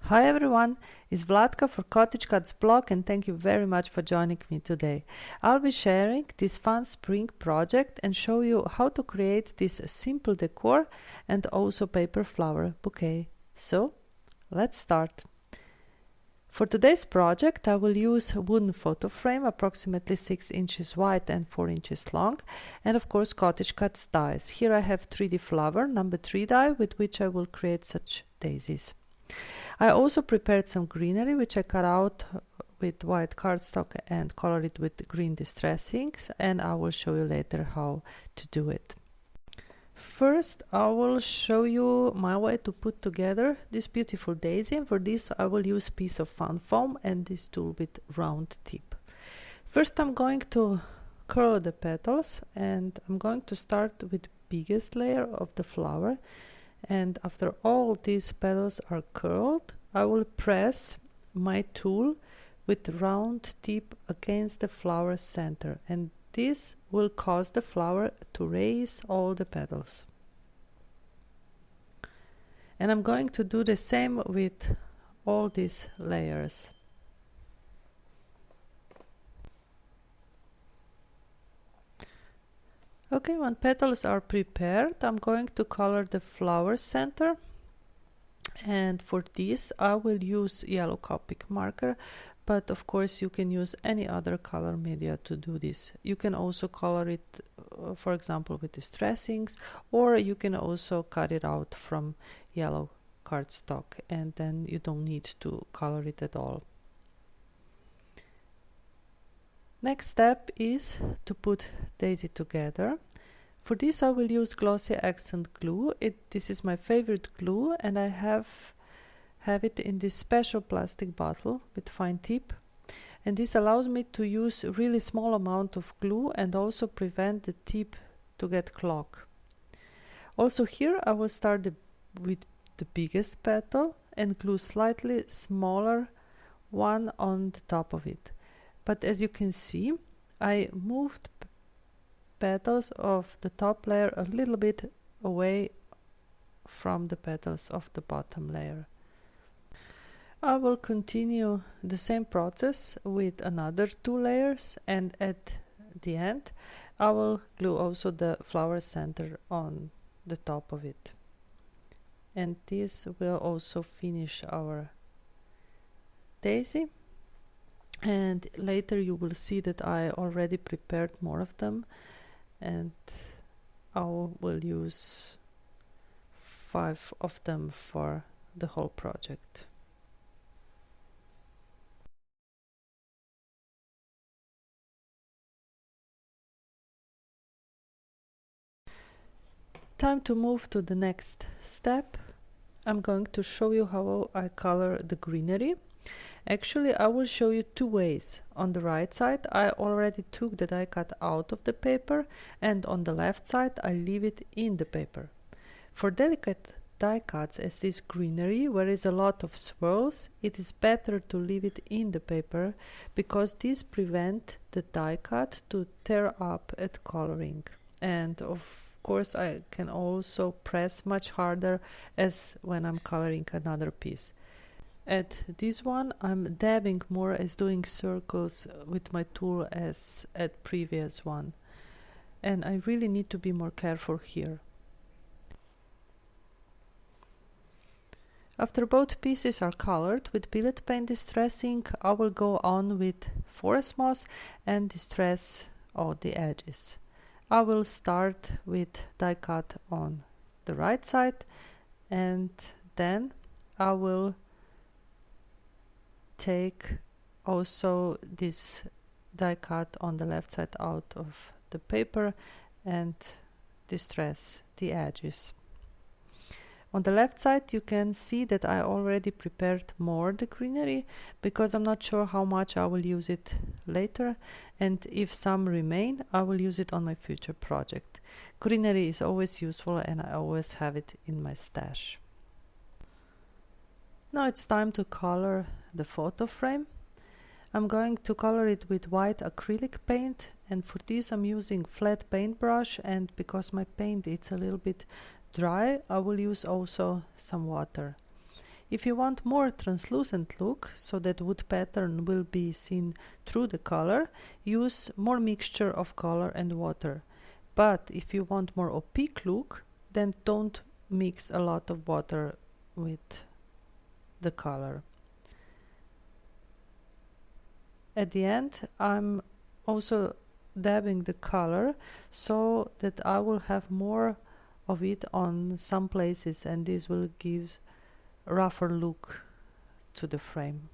Hi everyone, it's Vladka for Cottage Cuts blog and thank you very much for joining me today. I'll be sharing this fun spring project and show you how to create this simple decor and also paper flower bouquet. So, let's start. For today's project I will use a wooden photo frame approximately 6 inches wide and 4 inches long, and of course Cottage Cuts dies. Here I have 3D flower number 3 die with which I will create such daisies. I also prepared some greenery which I cut out with white cardstock and colored it with green distress inks, and I will show you later how to do it. First I will show you my way to put together this beautiful daisy, and for this I will use a piece of fun foam and this tool with round tip. First I'm going to curl the petals and I'm going to start with the biggest layer of the flower. And after all these petals are curled, I will press my tool with round tip against the flower center, and this will cause the flower to raise all the petals. And I'm going to do the same with all these layers. Okay, when petals are prepared, I'm going to color the flower center, and for this I will use yellow Copic marker, but of course you can use any other color media to do this. You can also color it, for example, with distress inks, or you can also cut it out from yellow cardstock and then you don't need to color it at all. Next step is to put daisy together. For this I will use glossy accent glue. This is my favorite glue, and I have it in this special plastic bottle with fine tip, and this allows me to use a really small amount of glue and also prevent the tip to get clogged. Also here I will start with the biggest petal and glue slightly smaller one on the top of it. But as you can see, I moved petals of the top layer a little bit away from the petals of the bottom layer. I will continue the same process with another 2 layers, and at the end I will glue also the flower center on the top of it. And this will also finish our daisy. And later you will see that I already prepared more of them, and I will use 5 of them for the whole project. Time to move to the next step. I'm going to show you how I color the greenery. Actually, I will show you 2 ways. On the right side, I already took the die cut out of the paper, and on the left side, I leave it in the paper. For delicate die cuts as this greenery, where is a lot of swirls, it is better to leave it in the paper, because this prevents the die cut to tear up at coloring. And of course, I can also press much harder as when I'm coloring another piece. At this one I'm dabbing more as doing circles with my tool as at previous one, and I really need to be more careful here. After both pieces are colored with billet paint distress ink, I will go on with forest moss and distress all the edges. I will start with die cut on the right side, and then I will take also this die cut on the left side out of the paper and distress the edges. On the left side you can see that I already prepared more the greenery, because I'm not sure how much I will use it later, and if some remain I will use it on my future project. Greenery is always useful and I always have it in my stash. Now it's time to color the photo frame. I'm going to color it with white acrylic paint, and for this I'm using flat paintbrush, and because my paint is a little bit dry I will use also some water. If you want more translucent look, so that wood pattern will be seen through the color, use more mixture of color and water. But if you want more opaque look, then don't mix a lot of water with the color. At the end, I'm also dabbing the color so that I will have more of it on some places, and this will give a rougher look to the frame.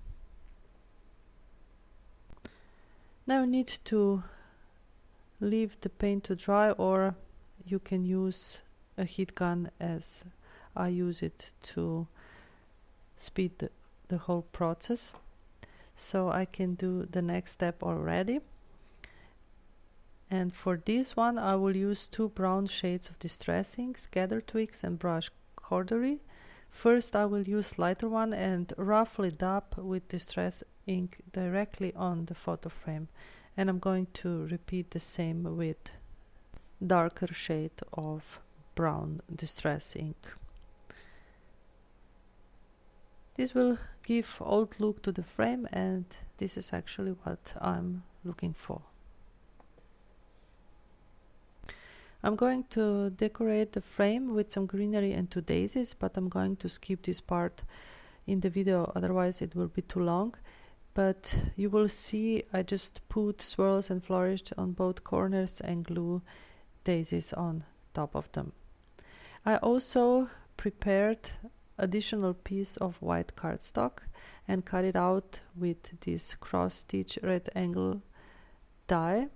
Now you need to leave the paint to dry, or you can use a heat gun as I use it to speed the whole process. So I can do the next step already. And for this one I will use 2 brown shades of Distress ink, Gather Twigs and Brush Cordery. First I will use lighter one and roughly dab with Distress ink directly on the photo frame. And I'm going to repeat the same with darker shade of brown Distress ink. This will give old look to the frame, and this is actually what I'm looking for. I'm going to decorate the frame with some greenery and 2 daisies, but I'm going to skip this part in the video, otherwise it will be too long. But you will see I just put swirls and flourished on both corners and glue daisies on top of them. I also prepared additional piece of white cardstock and cut it out with this cross stitch red angle die,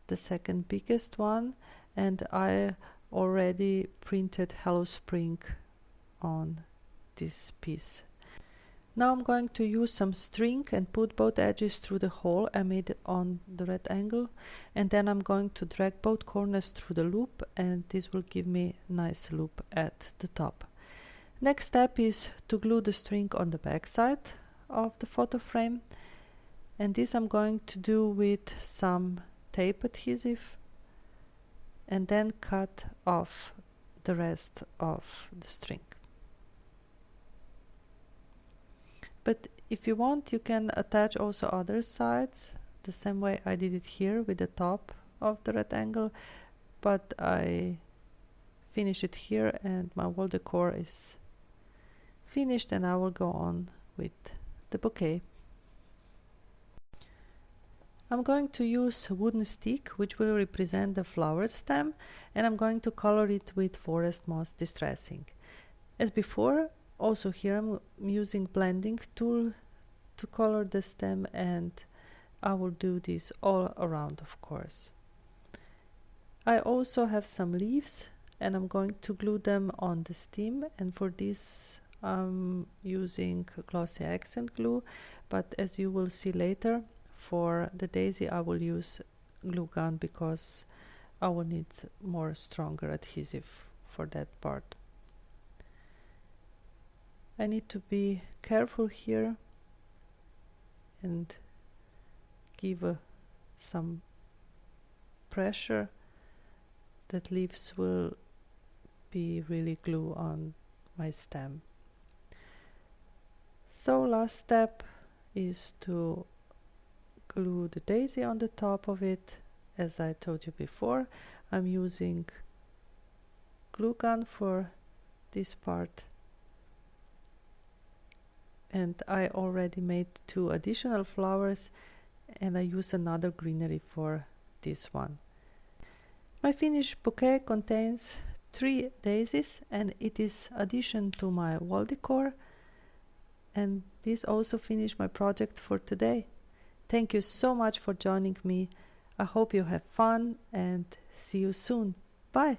the second biggest one, and I already printed Hello Spring on this piece. Now I'm going to use some string and put both edges through the hole I made on the red angle, and then I'm going to drag both corners through the loop, and this will give me a nice loop at the top. Next step is to glue the string on the back side of the photo frame, and this I'm going to do with some tape adhesive and then cut off the rest of the string. But if you want, you can attach also other sides the same way I did it here with the top of the red angle, but I finish it here and my wall decor is finished, and I will go on with the bouquet. I'm going to use a wooden stick which will represent the flower stem, and I'm going to color it with forest moss Distress ink. As before, also here I'm using blending tool to color the stem, and I will do this all around, of course. I also have some leaves and I'm going to glue them on the stem, and for this I'm using glossy accent glue, but as you will see later, for the daisy I will use glue gun because I will need more stronger adhesive for that part. I need to be careful here and give some pressure that leaves will be really glue on my stem. So last step is to glue the daisy on the top of it. As I told you before, I'm using glue gun for this part, and I already made 2 additional flowers, and I use another greenery for this one. My finished bouquet contains 3 daisies, and it is addition to my wall decor, and this also finished my project for today. Thank you so much for joining me. I hope you have fun and see you soon. Bye!